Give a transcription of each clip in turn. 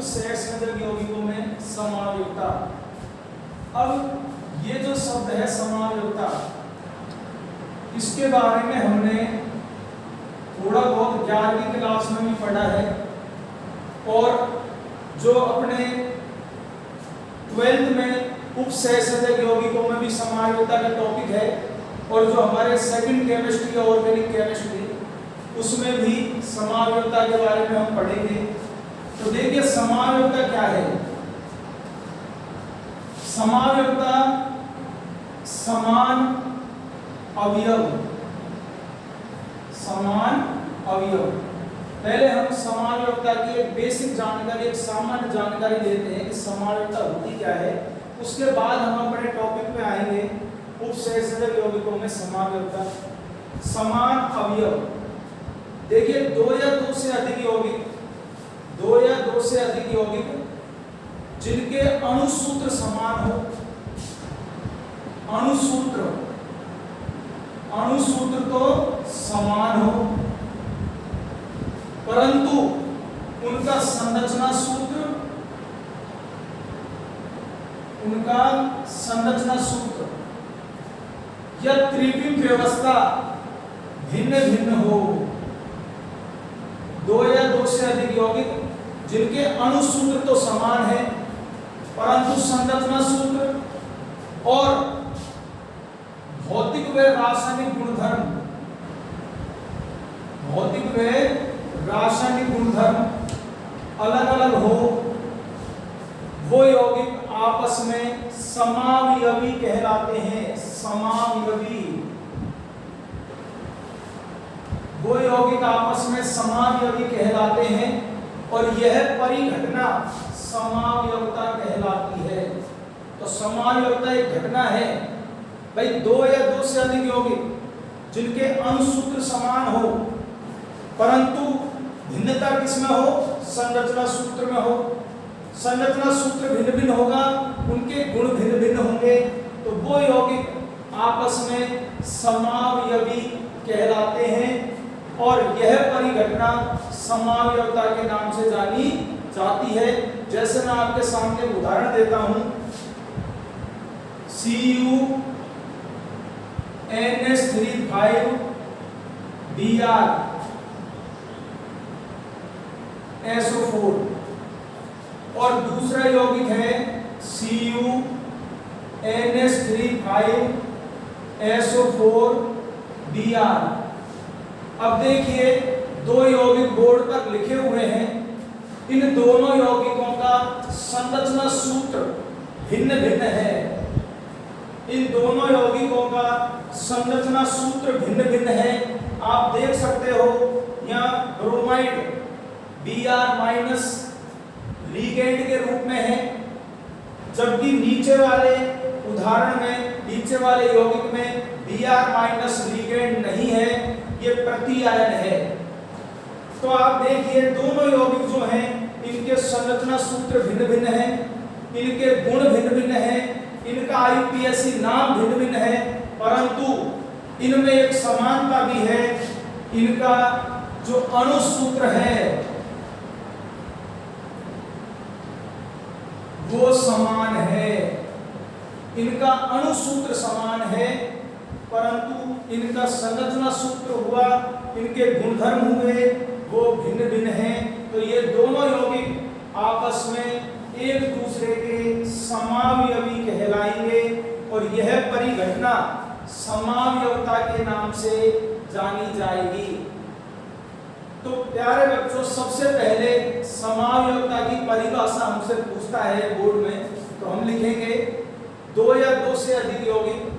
उपसहसंयोजक यौगिकों में समावयवता। अब ये जो शब्द है समावयवता, इसके बारे में हमने थोड़ा बहुत 11वीं क्लास में भी पढ़ा है, और जो अपने 12th में उपसहसंयोजक यौगिकों में भी समावयवता का टॉपिक है, और जो हमारे सेकंड केमिस्ट्री या ऑर्गेनिक केमिस्ट्री उसमें भी समावयवता के बारे में हम पढ़ेंगे। तो देखिए समावयवता क्या है। समावयवता समान अवयव, समान अवयव। पहले हम समावयवता की एक बेसिक जानकारी, एक सामान्य जानकारी लेते हैं कि समावयवता होती क्या है। उसके बाद हम अपने टॉपिक में आएंगे उपसहसंयोजक यौगिकों में समावयवता। समान अवयव, देखिए दो या दो से अधिक यौगिक, दो या दो से अधिक यौगिक जिनके अणुसूत्र समान हो, अणुसूत्र तो समान हो, परंतु उनका संरचना सूत्र या त्रिविम व्यवस्था भिन्न भिन्न हो। दो या दो से अधिक यौगिक जिनके अणुसूत्र तो समान है, परंतु संरचना सूत्र और भौतिक व रासायनिक गुणधर्म अलग अलग हो, वो यौगिक आपस में समावयवी कहलाते हैं। समावयवी, वो यौगिक आपस में समावयवी कहलाते हैं, और यह परिघटना समावयवता कहलाती है। तो समावयवता एक घटना है भाई, दो या दो से अधिक यौगिक जिनके अणुसूत्र समान हो, परंतु भिन्नता किसमें हो? संरचना सूत्र में हो। संरचना सूत्र भिन्न भिन्न होगा, उनके गुण भिन्न भिन्न होंगे, तो वो यौगिक आपस में समावयवी कहलाते हैं, और यह परिघटना समावयवता के नाम से जानी जाती है। जैसे मैं आपके सामने उदाहरण देता हूं, CuNH3 Br SO4, और दूसरा यौगिक है CuNH3 SO4 Br। अब देखिए दो यौगिक बोर्ड पर लिखे हुए हैं, इन दोनों यौगिकों का संरचना सूत्र भिन्न भिन्न है। इन दोनों यौगिकों का संरचना सूत्र भिन्न भिन्न है। आप देख सकते हो यहाँ ब्रोमाइड Br- लिगेंड के रूप में है, जबकि नीचे वाले उदाहरण में, नीचे वाले यौगिक में Br- लिगेंड नहीं है, ये प्रति-आयन है। तो आप देखिए दोनों यौगिक जो हैं इनके संरचना सूत्र भिन्न भिन्न हैं, इनके गुण भिन्न भिन्न हैं, इनका IUPAC नाम भिन्न भिन्न है, परंतु इनमें एक समानता भी है, इनका जो अणुसूत्र है वो समान है। इनका अणुसूत्र समान है, परंतु इनका संरचना सूत्र हुआ, इनके गुणधर्म हुए, वो भिन्न भिन्न हैं। तो ये दोनों यौगिक आपस में एक दूसरे के समावयवी कहलाएंगे, और यह परिघटना समावयवता के नाम से जानी जाएगी। तो प्यारे बच्चों, सबसे पहले समावयवता की परिभाषा हमसे पूछता है बोर्ड में, तो हम लिखेंगे दो या दो से अधिक यौगिक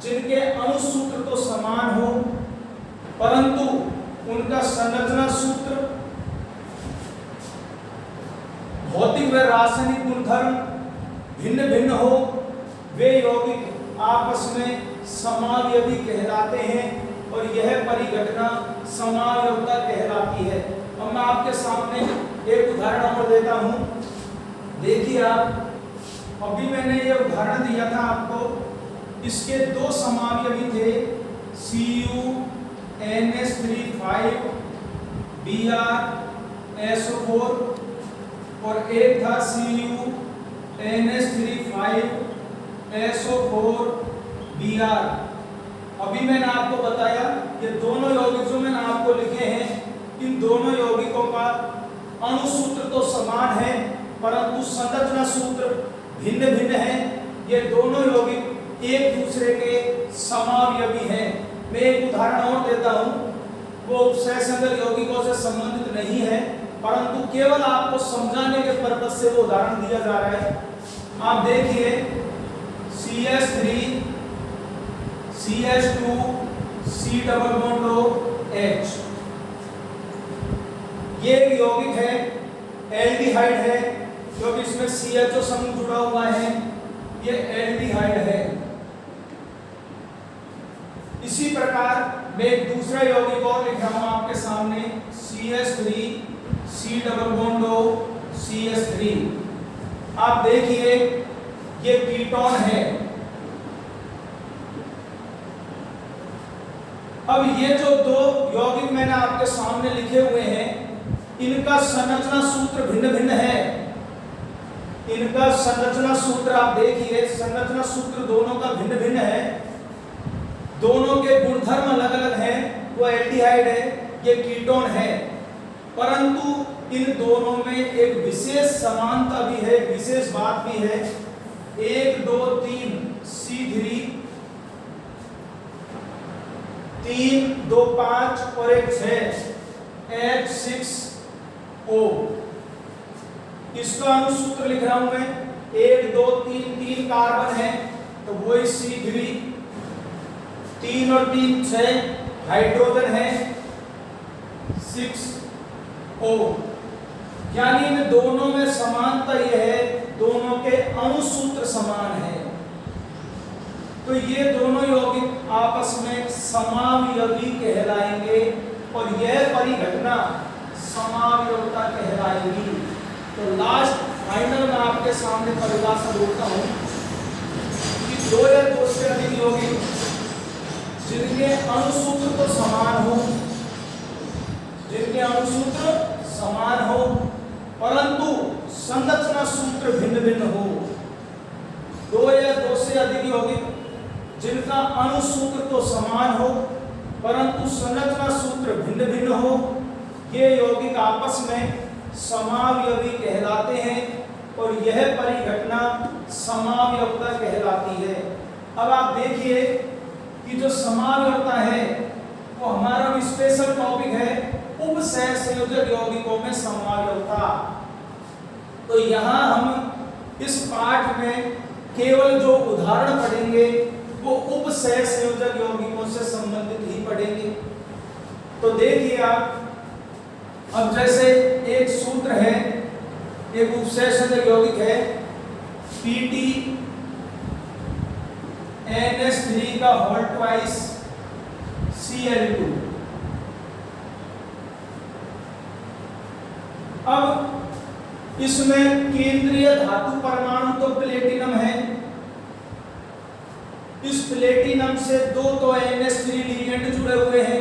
जिनके अणुसूत्र तो समान हो, परंतु उनका संरचना सूत्र, भौतिक व रासायनिक गुणधर्म भिन्न भिन्न हो, वे यौगिक आपस में समावयवी कहलाते हैं, और यह परिघटना समावयवता कहलाती है। अब मैं आपके सामने एक उदाहरण और देता हूं। देखिए आप, अभी मैंने ये उदाहरण दिया था आपको, इसके दो समावयवी थे CuNH3 Br SO4, और एक था CuNH3,5SO4Br। अभी मैंने आपको बताया ये दोनों यौगिक जो मैंने आपको लिखे हैं, इन दोनों यौगिकों का अणुसूत्र तो समान है परंतु संरचना सूत्र भिन्न भिन्न है। ये दोनों यौगिक एक दूसरे के समावयवी हैं। मैं एक उदाहरण और देता हूं, वो सहसंगत यौगिकों से संबंधित नहीं है परंतु केवल आपको समझाने के पर्पज से वो उदाहरण दिया जा रहा है। आप देखिए CH3 CH2 C+H, ये एक यौगिक है, एल्डिहाइड है क्योंकि इसमें CHO समूह जुड़ा हुआ है, ये एल्डिहाइड है। इसी प्रकार मैं एक दूसरा यौगिक और लिख रहा हूं आपके सामने CH3 C+CH3। आप देखिए ये कीटोन है। अब ये जो दो यौगिक मैंने आपके सामने लिखे हुए हैं, इनका संरचना सूत्र भिन्न भिन्न है। इनका संरचना सूत्र आप देखिए, संरचना सूत्र दोनों का भिन्न भिन्न है, दोनों के गुणधर्म अलग अलग हैं। वो एल्डिहाइड है, ये कीटोन है, परंतु इन दोनों में एक विशेष समानता भी है, विशेष बात भी है। 1 2 3 C3 3 2 5 और 1 6 H6O। इसका अणुसूत्र लिख रहा हूं मैं, 1 2 3 3 कार्बन है तो वही C3, 3 और 3 6 हाइड्रोजन है 6O। यानी इन दोनों में समानता यह है, दोनों के अणुसूत्र समान है। तो ये दोनों यौगिक आपस में समावयवी कहलाएंगे और यह परिघटना समावयवता कहलाएगी। तो लास्ट फाइनल में आपके सामने परिभाषा बोलता हूं कि दो या दो से अधिक यौगिक जिनके अणुसूत्र तो समान हो, जिनके अणुसूत्र समान हो परंतु संरचना सूत्र भिन्न भिन्न हो। दो या दो से अधिक यौगिक जिनका अणुसूत्र तो समान हो परंतु संरचना सूत्र भिन्न भिन्न हो, ये यौगिक आपस में समावयवी कहलाते हैं और यह परिघटना समावयवता कहलाती है। अब आप देखिए कि जो समावयवता है वो हमारा स्पेशल टॉपिक है, उपसहसंयोजक यौगिकों में समावयवता। तो यहाँ हम इस पाठ में केवल जो उदाहरण पढ़ेंगे वो उपसहसंयोजक यौगिकों से संबंधित ही पढ़ेंगे। तो देखिए आप, अब जैसे एक सूत्र है, एक उपसहसंयोजक यौगिक है PTNH3/2Cl2। अब इसमें केंद्रीय धातु परमाणु तो प्लेटिनम है। इस प्लेटिनम से दो तो NH3 लिगेंड जुड़े हुए हैं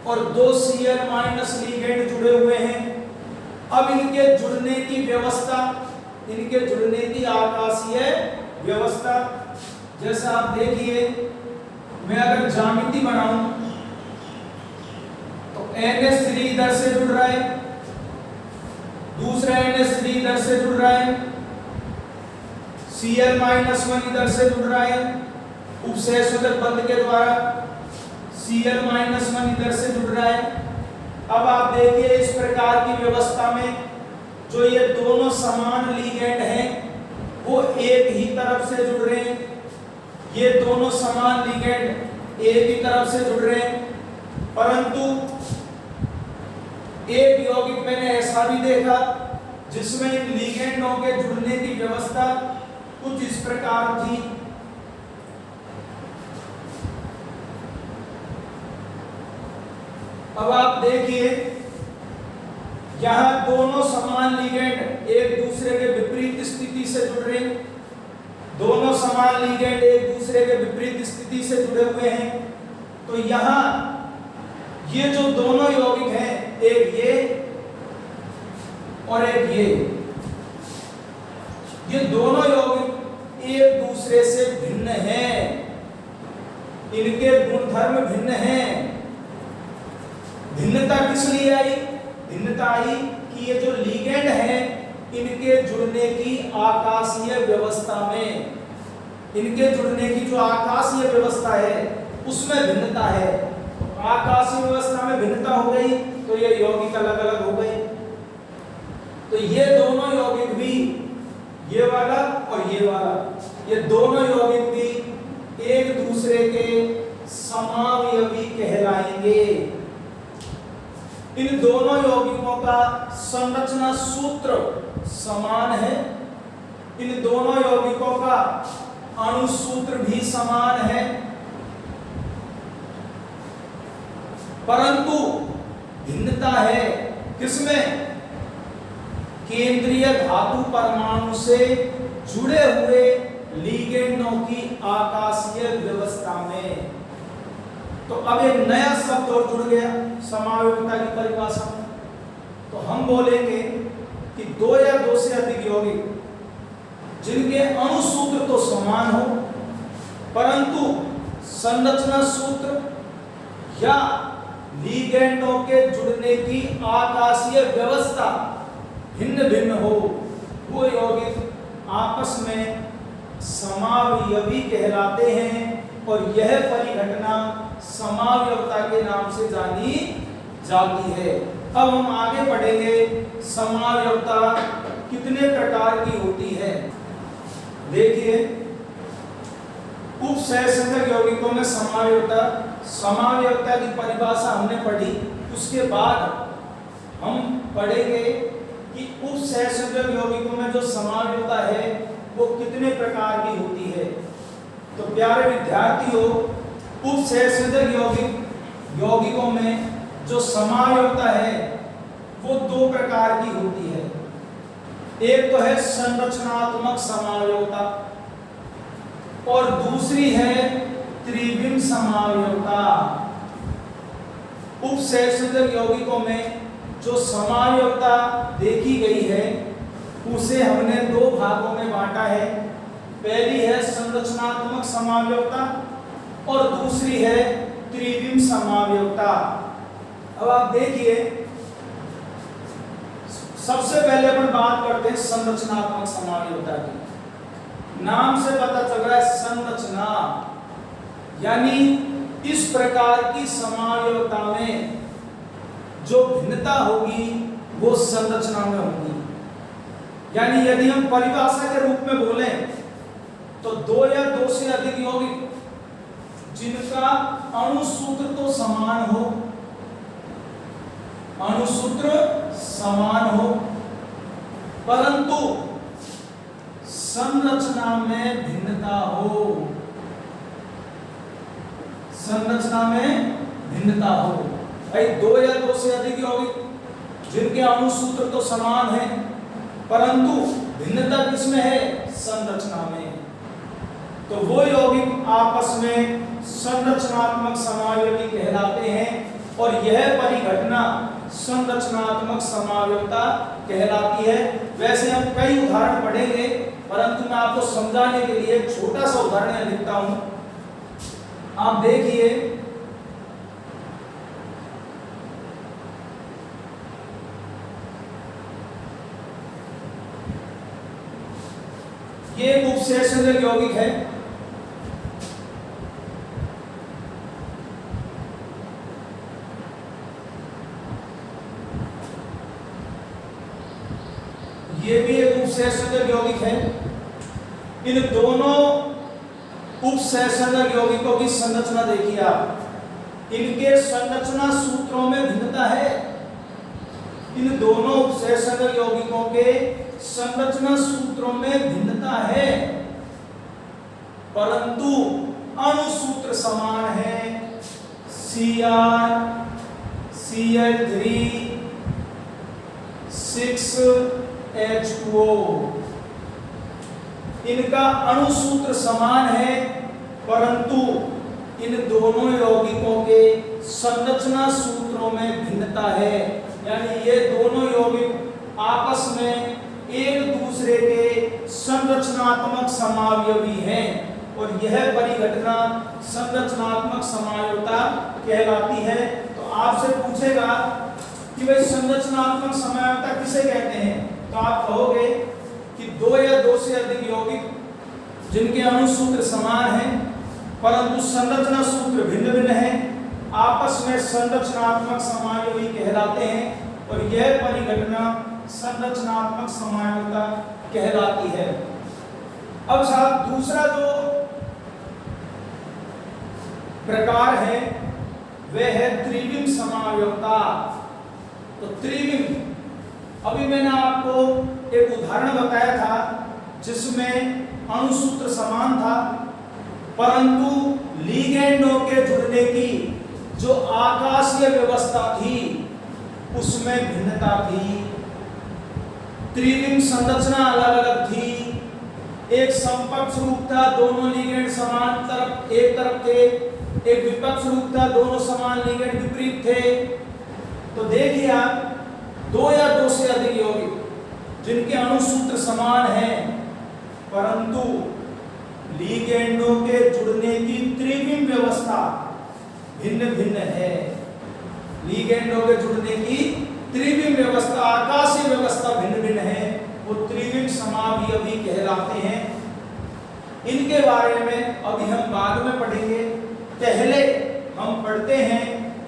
और 2 Cl- लिगेंड जुड़े हुए हैं। अब इनके जुड़ने की व्यवस्था, इनके जुड़ने की आकाशीय व्यवस्था, जैसा आप देखिए, मैं अगर ज्यामिति बनाऊं तो NH3 इधर से जुड़ रहा है, दूसरा NH3 इधर से जुड़ रहा है, Cl-1 इधर से जुड़ रहा है उपसहसंयोजक बंध के द्वारा, Cl-1 इधर से जुड़ रहा है। अब आप देखिए इस प्रकार की व्यवस्था में जो ये दोनों समान लिगेंड हैं वो एक ही तरफ से जुड़ रहे हैं, ये दोनों समान लिगेंड एक ही तरफ से जुड़ रहे हैं। परंतु एक यौगिक मैंने ऐसा भी देखा जिसमें इन लिगेंडों के जुड़ने की व्यवस्था कुछ इस प्रकार थी। अब आप देखिए यहां दोनों समान लिगेंड एक दूसरे के विपरीत स्थिति से जुड़ रहे हैं, दोनों समान लिगेंड एक दूसरे के विपरीत स्थिति से जुड़े हुए हैं। तो यहां ये जो दोनों यौगिक हैं, एक ये और एक ये, ये दोनों यौगिक एक दूसरे से भिन्न हैं, इनके गुणधर्म भिन्न हैं। भिन्नता किस लिए आई? भिन्नता आई कि ये जो लिगेंड है इनके जुड़ने की आकाशीय व्यवस्था में, इनके जुड़ने की जो आकाशीय व्यवस्था है उसमें भिन्नता है। आकाशीय व्यवस्था में भिन्नता हो गई तो ये यौगिक अलग अलग हो गए। तो ये दोनों यौगिक भी, ये वाला और ये वाला, ये दोनों यौगिक भी एक दूसरे के समावयवी कहलाएंगे। इन दोनों यौगिकों का संरचना सूत्र समान है, इन दोनों यौगिकों का अणुसूत्र भी समान है, परंतु भिन्नता है किसमें? केंद्रीय धातु परमाणु से जुड़े हुए लिगेंडों की आकाशीय व्यवस्था में। तो अब एक नया शब्द और जुड़ गया समावयवता की परिभाषा में। तो हम बोलेंगे कि दो या दो से अधिक यौगिक जिनके अणुसूत्र तो समान हो परंतु संरचना सूत्र या लिगेंडों के जुड़ने की आकाशीय व्यवस्था भिन्न भिन्न हो, वो यौगिक आपस में समावयवी कहलाते हैं और यह परिघटना समावयवता के नाम से जानी जाती है। अब हम आगे पढ़ेंगे समावयवता कितने प्रकार की होती है। देखिए, उपसहसंयोजक यौगिकों में समावयवता की परिभाषा हमने पढ़ी। उसके बाद हम पढ़ेंगे कि उपसहसंयोजक यौगिकों में जो समावयवता है वो कितने प्रकार की होती है। तो प्यारे विद्यार्थियों, उपसहसंयोजक यौगिकों में जो समावयवता है वो दो प्रकार की होती है। एक तो है संरचनात्मक समावयवता और दूसरी है त्रिविम समावयवता। उपसहसंयोजक यौगिकों में जो समावयवता देखी गई है उसे हमने दो भागों में बांटा है। पहली है संरचनात्मक समावयवता और दूसरी है त्रिविम समावयवता। अब आप देखिए, सबसे पहले अपन बात करते हैं संरचनात्मक समावयवता की। नाम से पता चल रहा है संरचना, यानी इस प्रकार की समावयवता में जो भिन्नता होगी वो संरचना में होगी। यानी यदि हम परिभाषा के रूप में बोलें तो दो या दो से अधिक यौगिक जिनका अणुसूत्र तो समान हो, अणुसूत्र समान हो परंतु संरचना में भिन्नता हो, संरचना में भिन्नता हो। भाई दो या दो से अधिक यौगिक जिनके अणुसूत्र तो समान है परंतु भिन्नता किसमें है? संरचना में। तो वो यौगिक आपस में संरचनात्मक समावयवी कहलाते हैं और यह परिघटना संरचनात्मक समावयवता कहलाती है। वैसे हम कई उदाहरण पढ़ेंगे परंतु मैं आपको समझाने के लिए एक छोटा सा उदाहरण लिखता हूं। आप देखिए, ये एक उपसहसंयोजक यौगिक है। ये भी एक उपसहसंयोजक यौगिक है। इन दोनों उपसहसंयोजक यौगिकों की संरचना देखिए आप, इनके संरचना सूत्रों में भिन्नता है। इन दोनों उपसहसंयोजक यौगिकों के संरचना सूत्रों में भिन्नता है परंतु अणुसूत्र समान है। Cr Cl3 6H2O, इनका अणुसूत्र समान है परंतु इन दोनों यौगिकों के संरचना सूत्रों में भिन्नता है। यानी ये दोनों यौगिक आपस में एक दूसरे के संरचनात्मक समावयवी हैं और यह परिघटना संरचनात्मक समावयवता कहलाती है। तो आपसे पूछेगा कि भाई संरचनात्मक समावयवता किसे कहते हैं, तो आप कहोगे कि दो या दो से अधिक यौगिक जिनके अणु सूत्र समान हैं परंतु संरचना सूत्र भिन्न भिन्न हैं, आपस में संरचनात्मक समावयवी कहलाते हैं और यह परिघटना संरचनात्मक समावयवता कहलाती है। अब साहब दूसरा जो प्रकार है वह है त्रिविम समावयवता। तो त्रिविम, अभी मैंने आपको एक उदाहरण बताया था जिसमें अणुसूत्र समान था परंतु लिगेंडों के जुड़ने की जो आकाशीय व्यवस्था थी उसमें भिन्नता थी। त्रिविम संरचना अलग अलग थी, एक समपक्ष रूप था, दोनों लिगेंड समान तरफ एक तरफ थे, एक विपक्ष रूप था, दोनों समान लिगेंड विपरीत थे। तो देखिए आप, दो या दो से अधिक यौगिक जिनके अणु सूत्र समान हैं परंतु लिगेंडों के जुड़ने की त्रिविम व्यवस्था भिन्न भिन्न है। लिगेंडों के जुड़ने की त्रिविम व्यवस्था, आकाशीय व्यवस्था भिन्न भिन्न है, वो त्रिविम समावयवी कहलाते हैं। इनके बारे में अभी हम बाद में पढ़ेंगे, पहले हम पढ़ते हैं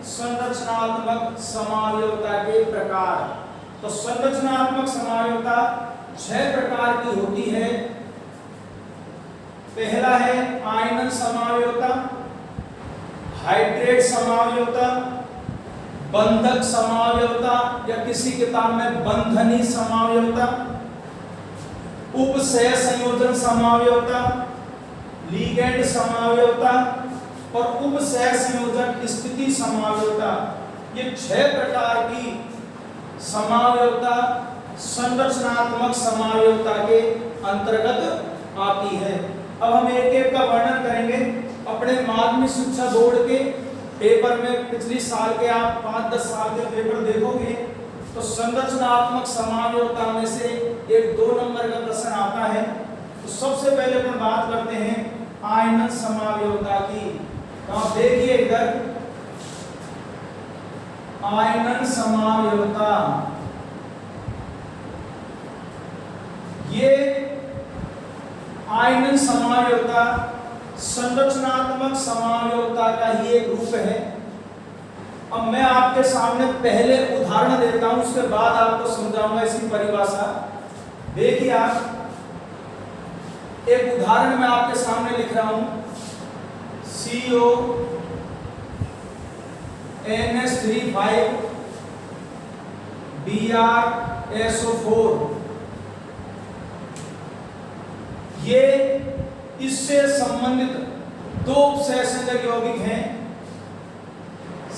संरचनात्मक समावयवता के प्रकार। तो संरचनात्मक समावयवता 6 प्रकार की होती है। पहला है आयनन समावयवता, हाइड्रेट समावयवता, बंधक समावयवता या किसी किताब में बंधनी समावयवता, उपसह संयोजन समावयवता, लिगेंड समावयवता और उपसह संयोजन स्थिति समावयवता। ये 6 प्रकार की समावयवता संरचनात्मक समावयवता के अंतर्गत आती है। अब हम एक एक का वर्णन करेंगे। अपने माध्यमिक शिक्षा बोर्ड के पेपर में पिछली साल के आप 5-10 साल के पेपर देखोगे तो संरचनात्मक समावयवता में से एक 2 नंबर का प्रश्न आता है। तो सबसे पहले अपन बात करते हैं आयनन समावयवता की। तो आप देखिए इधर आयनन समावयवता, ये आयनन समावयवता संरचनात्मक समावयवता का ही एक रूप है। अब मैं आपके सामने पहले उदाहरण देता हूं, उसके बाद आपको समझाऊंगा इसकी परिभाषा। देखिए आप, एक उदाहरण मैं आपके सामने लिख रहा हूं, CO NH3 Br SO4। ये इससे संबंधित 2 उपसहसंयोजक यौगिक हैं,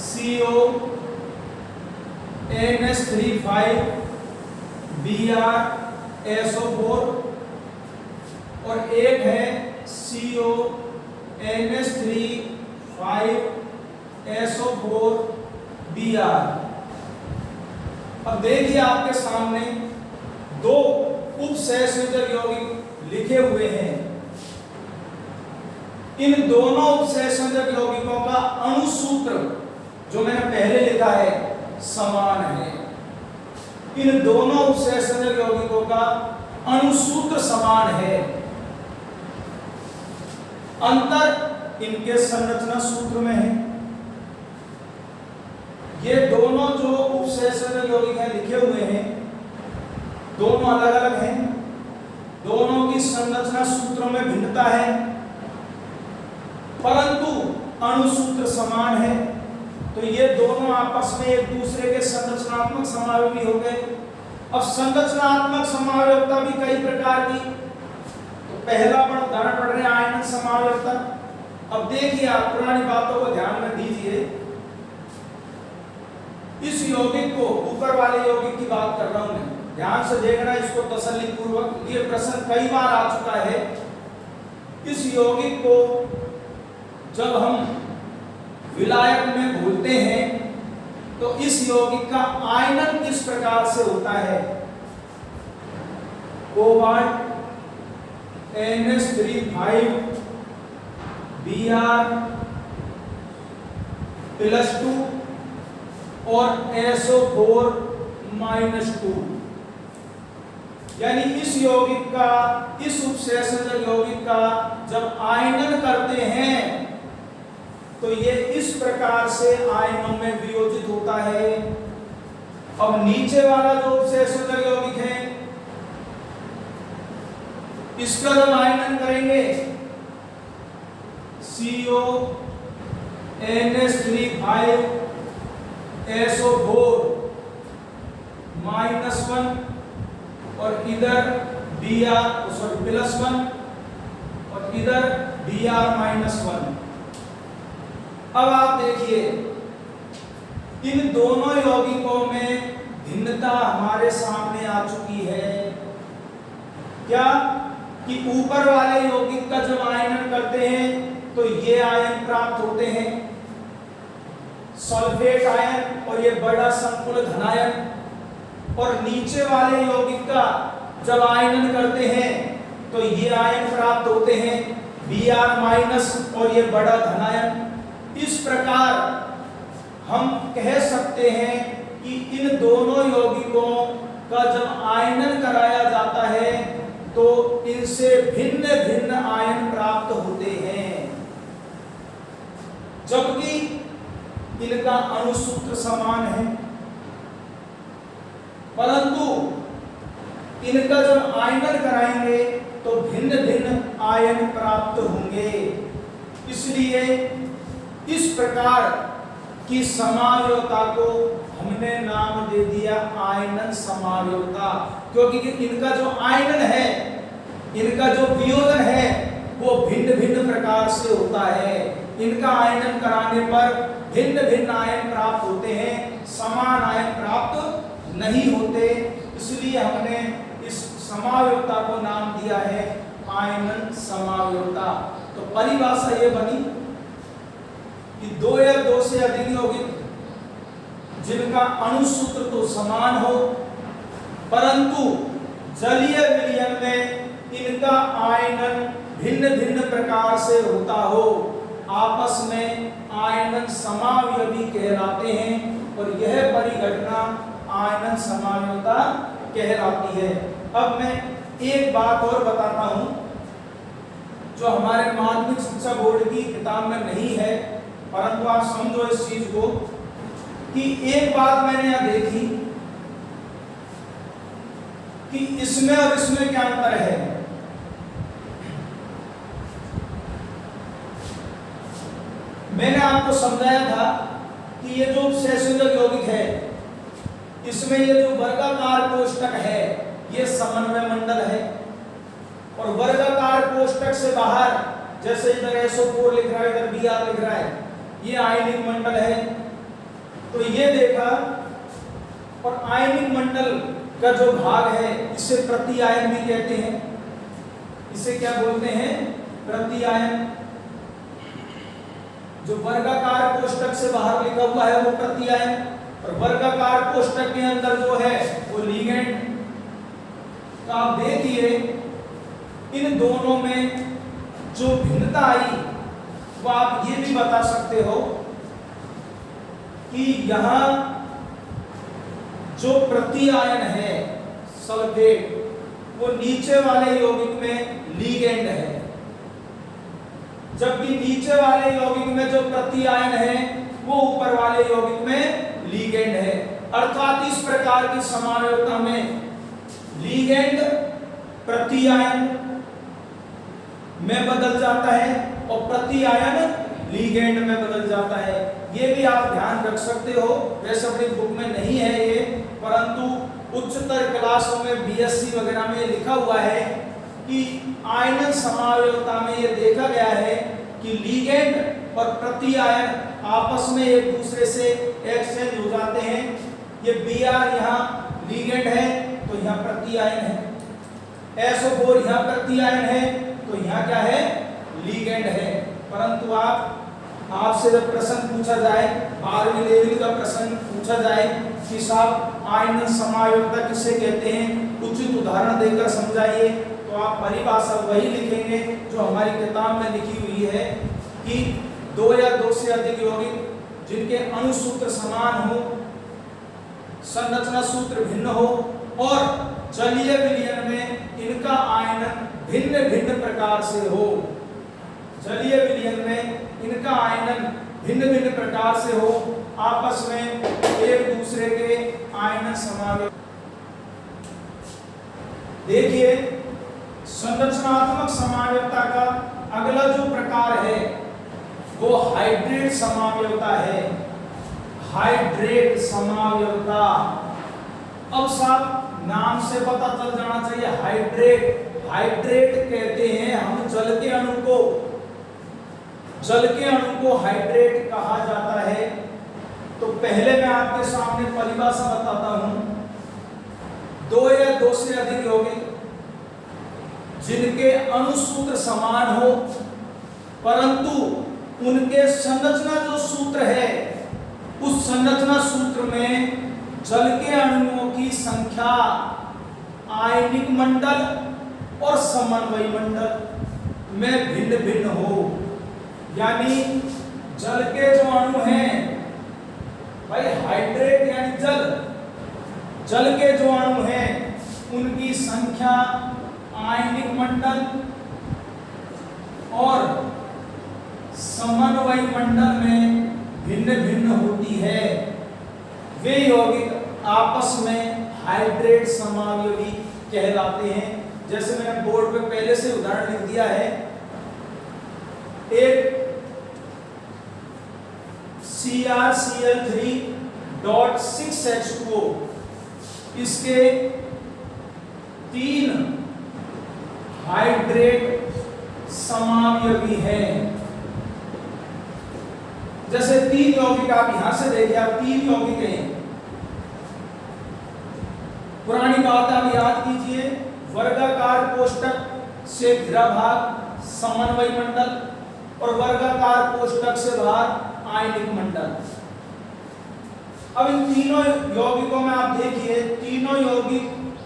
CO NH3 Br SO4 और एक है CO NH3 SO4 Br। अब देखिए आपके सामने 2 उपसहसंयोजक यौगिक लिखे हुए हैं। इन दोनों उपसहसंयोजक यौगिकों का अणु सूत्र जो मैंने पहले लिखा है समान है। इन दोनों उपसहसंयोजक यौगिकों का अणु सूत्र समान है, अंतर इनके संरचना सूत्र में है। ये दोनों जो उपसहसंयोजक यौगिक हैं लिखे हुए हैं, दोनों अलग अलग हैं, दोनों की संरचना सूत्रों में भिन्नता है परंतु अणु सूत्र समान है। तो ये दोनों आपस में एक दूसरे के संरचनात्मक समावयवी हो गए। अब संरचनात्मक समावयवता भी कई प्रकार की। तो पहला अपन उदाहरण पढ़ रहे हैं आयनन समावयवता। अब देखिए आप पुरानी बातों को ध्यान में दीजिए। इस यौगिक को, ऊपर वाले यौगिक की बात कर रहा हूं मैं, ध्यान से देखना इसको तसल्ली पूर्वक। ये प्रश्न कई बार आ चुका है। इस यौगिक को जब हम विलायक में घोलते हैं तो इस यौगिक का आयनन किस प्रकार से होता है। कोबाल्ट NH3 Br +2 और SO4 -2। यानी इस यौगिक का, इस उपसंयोजक यौगिक का जब आयनन करते हैं तो ये इस प्रकार से आयनों में वियोजित होता है। अब नीचे वाला जो उपसंयोजक यौगिक है इसका जब आयनन करेंगे CO NH3 SO4 -1 और इधर +1 और इधर Br-1। अब आप देखिए इन दोनों यौगिकों में भिन्नता हमारे सामने आ चुकी है। क्या कि ऊपर वाले यौगिक का जब आयनन करते हैं तो ये आयन प्राप्त होते हैं सल्फेट आयन और ये बड़ा संकुल धनायन, और नीचे वाले यौगिक का जब आयनन करते हैं तो ये आयन प्राप्त होते हैं Br- और ये बड़ा धनायन। इस प्रकार हम कह सकते हैं कि इन दोनों यौगिकों का जब आयनन कराया जाता है तो इनसे भिन्न भिन्न आयन प्राप्त होते हैं, जबकि इनका अणुसूत्र समान है, परंतु इनका जब आयनन कराएंगे तो भिन्न भिन्न आयन प्राप्त होंगे। इसलिए इस प्रकार की समावयवता को हमने नाम दे दिया आयनन समावयवता, क्योंकि इनका जो आयनन है, इनका जो वियोजन है वो भिन्न भिन्न प्रकार से होता है। इनका आयनन कराने पर भिन्न भिन्न आयन प्राप्त होते हैं, समान आयन प्राप्त नहीं होते। इसलिए हमने इस समावयवता को नाम दिया है आयनन समावयवता। तो परिभाषा ये बनी कि दो या दो से अधिक यौगिक जिनका अणुसूत्र तो समान हो, परंतु जलीय विलयन में इनका आयनन भिन्न भिन्न प्रकार से होता हो, आपस में आयनन समावयवी कहलाते हैं और यह परिघटना आयनन समावयवता कहलाती है। अब मैं एक बात और बताता हूं जो हमारे माध्यमिक शिक्षा बोर्ड की किताब में नहीं है, परंतु आप समझो इस चीज को कि एक बात मैंने यहां देखी कि इसमें और इसमें क्या अंतर है। मैंने आपको समझाया था कि ये जो संयोजक यौगिक है इसमें ये जो वर्गाकार कोष्ठक है ये समन्वय मंडल है, और वर्गाकार कोष्ठक से बाहर जैसे इधर SO4 लिख रहा है, इधर Br लिख रहा है, ये आयनिक मंडल है। तो ये देखा, और आयनिक मंडल का जो भाग है इसे प्रति आयन भी कहते हैं। इसे क्या बोलते हैं? प्रति आयन। जो वर्गाकार कोष्ठक से बाहर लिखा हुआ है वो प्रति आयन, और वर्गाकार कोष्ठक के अंदर जो है वो लिगेंड। तो आप देखिए इन दोनों में जो भिन्नता आई वो आप ये भी बता सकते हो कि यहां जो प्रति आयन है सल्फेट वो नीचे वाले यौगिक में लिगेंड है, जबकि नीचे वाले यौगिक में जो प्रति आयन है वो ऊपर वाले यौगिक में लिगेंड है। अर्थात इस प्रकार की समावयवता में लिगेंड प्रति आयन में बदल जाता है और प्रति आयन लिगेंड में बदल जाता है। ये भी आप ध्यान रख सकते हो, वैसे अपनी बुक में नहीं है ये, परंतु उच्चतर क्लासों में BSc वगैरह में लिखा हुआ है कि आयनन समावयवता में ये देखा गया है कि लिगेंड और प्रति आयन आपस में एक दूसरे से एक्सचेंज हो जाते हैं। ये Br यहाँ लिगेंड है तो यहाँ प्रति आयन है, SO4 यहाँ प्रति आयन है तो यहाँ क्या है? लिगेंड है। परंतु आपसे जब प्रश्न पूछा जाए, 12वीं लेवल का प्रश्न पूछा जाए कि साहब आयनन समावयवता किसे कहते हैं, उचित उदाहरण देकर समझाइए। तो आप परिभाषा वही लिखेंगे जो हमारी किताब में लिखी हुई है कि दो या दो से अधिक यौगिक जिनके अणु सूत्र समान हो, संरचना सूत्र भिन्न हो और जलीय विलयन में इनका आयनन भिन्न भिन्न प्रकार से हो। जलीय विलयन में इनका आयनन भिन्न भिन्न प्रकार से हो, आपस में एक दूसरे के आयनन समावेश। देखिए, संरचनात्मक समावयवता का अगला जो प्रकार है वो हाइड्रेट समावयवता है। हाइड्रेट समावयवता, अब साहब नाम से पता चल जाना चाहिए। हाइड्रेट, हाइड्रेट कहते हैं हम जल के अणु को, जल के अणु को हाइड्रेट कहा जाता है। तो पहले मैं आपके सामने परिभाषा बताता हूं। दो या दो से अधिक यौगिक जिनके अणु सूत्र समान हो परंतु उनके संरचना जो सूत्र है उस संरचना सूत्र में जल के अणुओं की संख्या, आयनिक मंडल और समन्वयी मंडल में भिन्न भिन्न हो। यानी जल के जो अणु हैं भाई, हाइड्रेट यानी जल, जल के जो अणु हैं उनकी संख्या, आयनिक मंडल और समन्वयी मंडल में भिन्न भिन्न होती है। वे यौगिक आपस में हाइड्रेट समावयवी कहलाते हैं। जैसे मैंने बोर्ड पे पहले से उदाहरण लिख दिया है, एक CrCl3.6H2O, इसके 3 हाइड्रेट समावयवी हैं। जैसे 3 यौगिक आप यहां से देखिए, आप 3 यौगिक हैं। पुरानी बात आप याद कीजिए, वर्गाकार कोष्टक से घिरा भाग समन्वयी मंडल और वर्गाकार कोष्टक से बाहर आयनिक मंडल। अब इन तीनों यौगिकों में आप देखिए, तीनों यौगिक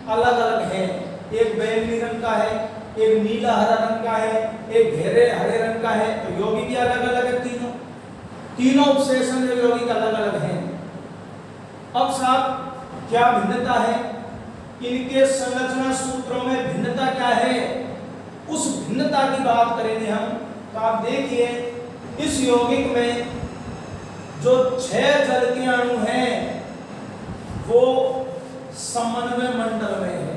अलग अलग हैं। एक बैंगनी रंग का है, एक नीला हरा रंग का है, एक गहरे हरे रंग का है। तो यौगिक भी अलग अलग है। तीनों उपसेचन जो यौगिक अलग अलग हैं। अब साहब क्या भिन्नता है? इनके संरचना सूत्रों में भिन्नता क्या है, उस भिन्नता की बात करेंगे हम। तो आप देखिए, इस यौगिक में जो 6 जल के अणु हैं वो समन्वय मंडल में है।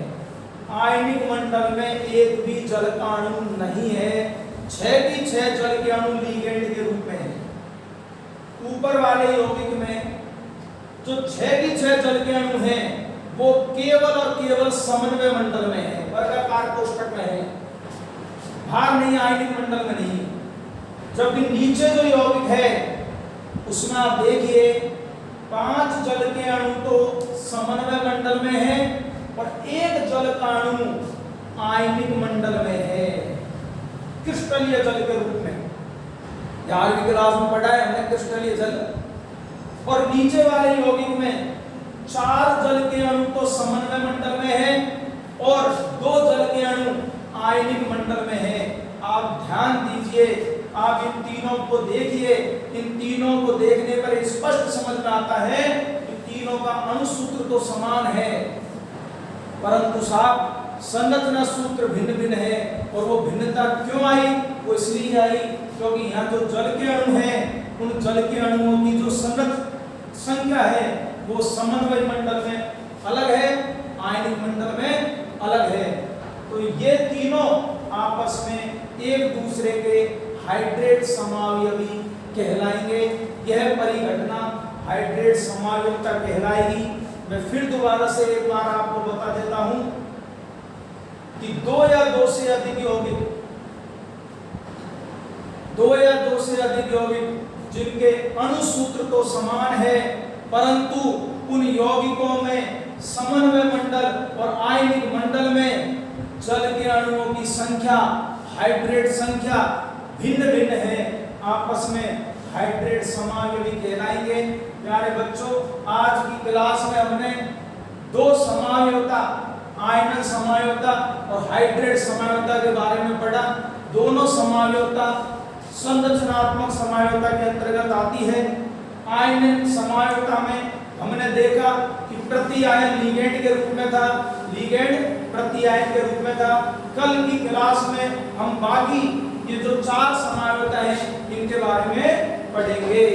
आयनिक मंडल में एक भी जल का अणु नहीं है। 6 की 6 जल के अणु लिगेंड के रूप में है। ऊपर वाले यौगिक में जो 6 की 6 जल के अणु हैं वो केवल और केवल समन्वय मंडल में है, वर्गाकार कोष्ठक में है, बाहर नहीं, आयनिक मंडल में नहीं। जबकि नीचे जो यौगिक है उसमें आप देखिए 5 जल के अणु तो समन्वय मंडल में है और 1 जल का अणु आयनिक मंडल में है, क्रिस्टलीय जल के रूप में। 11वीं क्लास में पढ़ा है हमने क्रिस्टलीय जल। और नीचे वाले यौगिक में 4 जल के अणु तो समन्वय मंडल में है और 2 जल के अणु आयनिक मंडल में है। आप ध्यान दीजिए, आप इन तीनों को देखिए। इन तीनों को देखने पर स्पष्ट समझ में आता है कि तीनों का अणु सूत्र तो समान है परंतु साहब संरचना सूत्र भिन्न भिन्न है। और वो भिन्नता क्यों आई? वो इसलिए आई क्योंकि यहाँ जो जल के अणु हैं उन जल के अणुओं की जो संख्या है वो समन्वय मंडल में अलग है, आयनिक मंडल में अलग है। तो ये तीनों आपस में एक दूसरे के हाइड्रेट समावयवी कहलाएंगे। यह परिघटना हाइड्रेट समावयवता कहलाएगी। मैं फिर दोबारा से एक बार आपको बता देता हूं कि 2 या 2 से अधिक यौगिक, 2 या 2 से अधिक यौगिक जिनके अणु सूत्र तो समान है परंतु उन यौगिकों में समन्वय मंडल और आयनिक मंडल में जल के अणुओं की संख्या, हाइड्रेट संख्या भिन्न भिन्न है, आपस में हाइड्रेट समावयवी कहलाएंगे। प्यारे बच्चों, आज की क्लास में हमने 2 समावयवता आयनन समायोता और हाइड्रेट समायोता के बारे में पढ़ा। दोनों समायोता संरचनात्मक समायोता के अंतर्गत आती है। आयनन समायोता में हमने देखा कि प्रति आयन लिगेंड के रूप में था, लिगेंड प्रति आयन के रूप में था। कल की क्लास में हम बाकी ये जो 4 समायोता है इनके बारे में पढ़ेंगे।